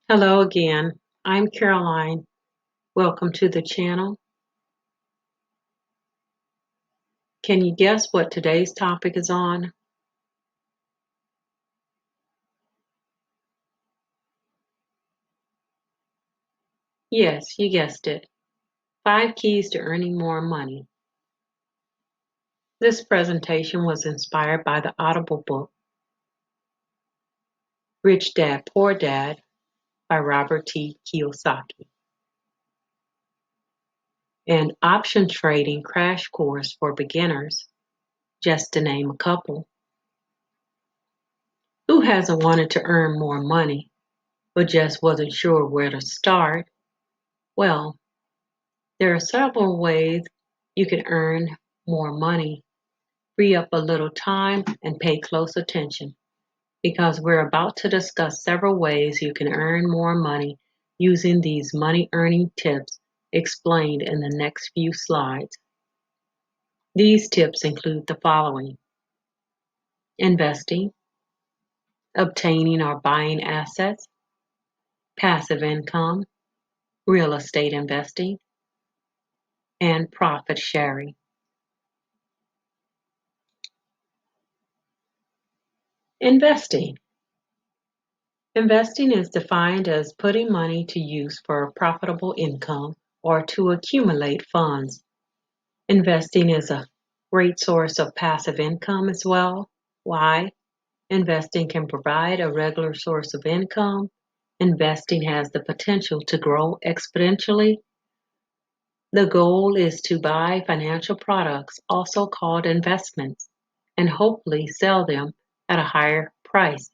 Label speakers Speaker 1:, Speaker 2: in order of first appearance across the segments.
Speaker 1: Hello again. I'm Caroline. Welcome to the channel. Can you guess what today's topic is on? Yes, you guessed it. 5 keys to earning more money. This presentation was inspired by the Audible book Rich Dad Poor Dad by Robert T. Kiyosaki, and Option Trading Crash Course for Beginners, just to name a couple. Who hasn't wanted to earn more money, but just wasn't sure where to start? Well, there are several ways you can earn more money. Free up a little time and pay close attention because we're about to discuss several ways you can earn more money using these money earning tips explained in the next few slides. These tips include the following: investing, obtaining or buying assets, passive income, real estate investing, and profit sharing. Investing. Investing is defined as putting money to use for profitable income or to accumulate funds. Investing is a great source of passive income as well. Why? Investing can provide a regular source of income. Investing has the potential to grow exponentially. The goal is to buy financial products, also called investments, and hopefully sell them at a higher price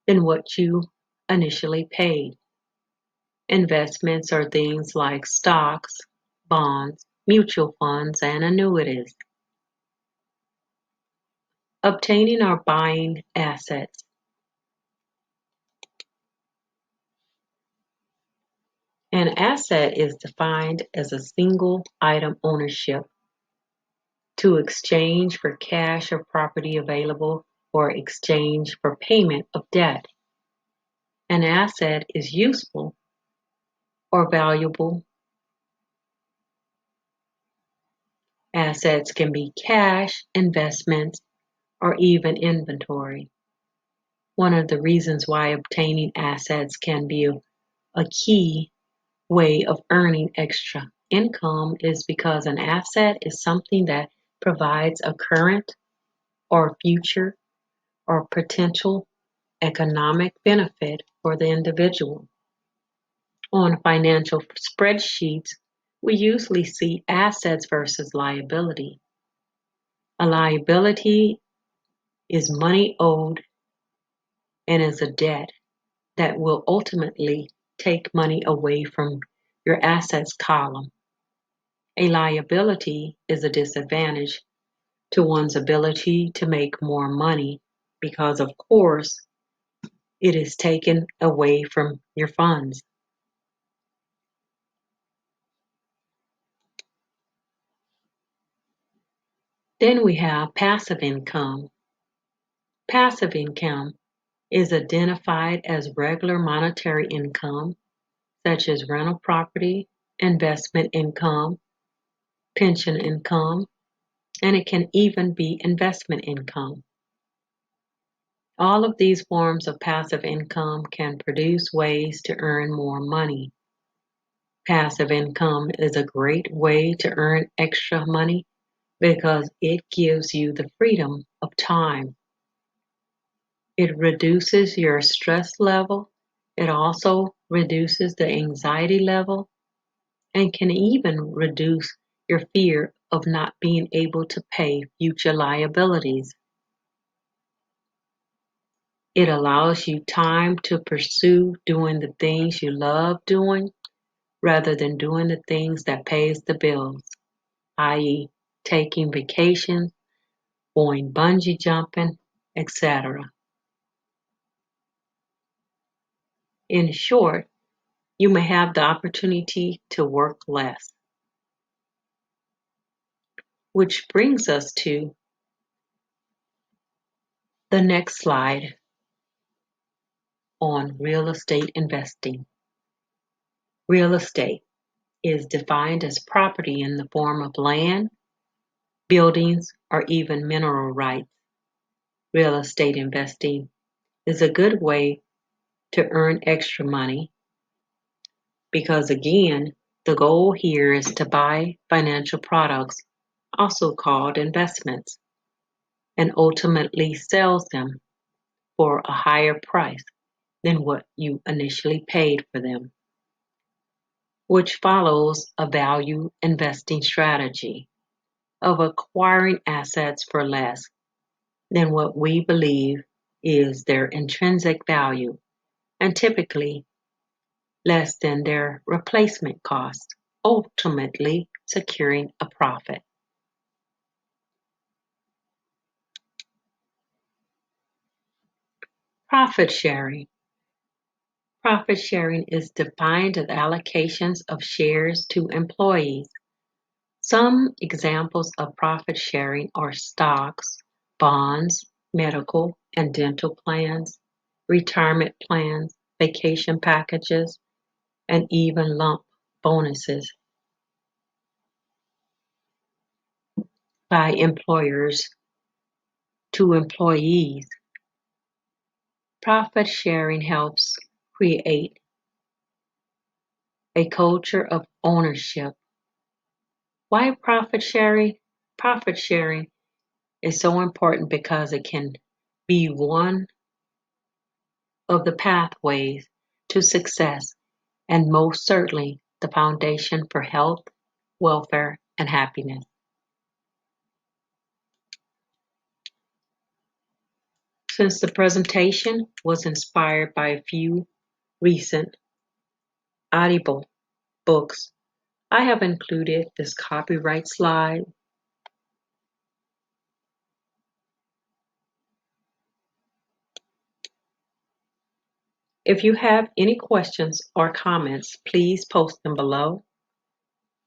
Speaker 1: than what you initially paid. Investments are things like stocks, bonds, mutual funds, and annuities. Obtaining or buying assets. An asset is defined as a single item ownership to exchange for cash or property available or exchange for payment of debt. An asset is useful or valuable. Assets can be cash, investments, or even inventory. One of the reasons why obtaining assets can be a key way of earning extra income is because an asset is something that provides a current or future or potential economic benefit for the individual. On financial spreadsheets, we usually see assets versus liability. A liability is money owed and is a debt that will ultimately take money away from your assets column. A liability is a disadvantage to one's ability to make more money because, of course, it is taken away from your funds. Then we have passive income. Passive income is identified as regular monetary income, such as rental property, investment income, pension income, and it can even be investment income. All of these forms of passive income can produce ways to earn more money. Passive income is a great way to earn extra money because it gives you the freedom of time. It reduces your stress level. It also reduces the anxiety level and can even reduce your fear of not being able to pay future liabilities. It allows you time to pursue doing the things you love doing rather than doing the things that pays the bills, i.e., taking vacations, going bungee jumping, etc. In short, you may have the opportunity to work less. Which brings us to the next slide on real estate investing. Real estate is defined as property in the form of land, buildings, or even mineral rights. Real estate investing is a good way to earn extra money because, again, the goal here is to buy financial products, also called investments, and ultimately sells them for a higher price than what you initially paid for them, which follows a value investing strategy of acquiring assets for less than what we believe is their intrinsic value, and typically less than their replacement cost, ultimately securing a profit. Profit sharing. Profit sharing is defined as allocations of shares to employees. Some examples of profit sharing are stocks, bonds, medical and dental plans, retirement plans, vacation packages, and even lump bonuses by employers to employees. Profit sharing helps create a culture of ownership. Why profit sharing? Profit sharing is so important because it can be one of the pathways to success and most certainly the foundation for health, welfare, and happiness. Since the presentation was inspired by a few recent Audible books, I have included this copyright slide. If you have any questions or comments, please post them below.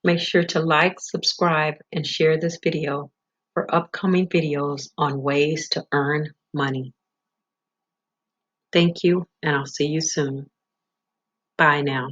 Speaker 1: Make sure to like, subscribe, and share this video for upcoming videos on ways to earn money. Thank you, and I'll see you soon. Bye now.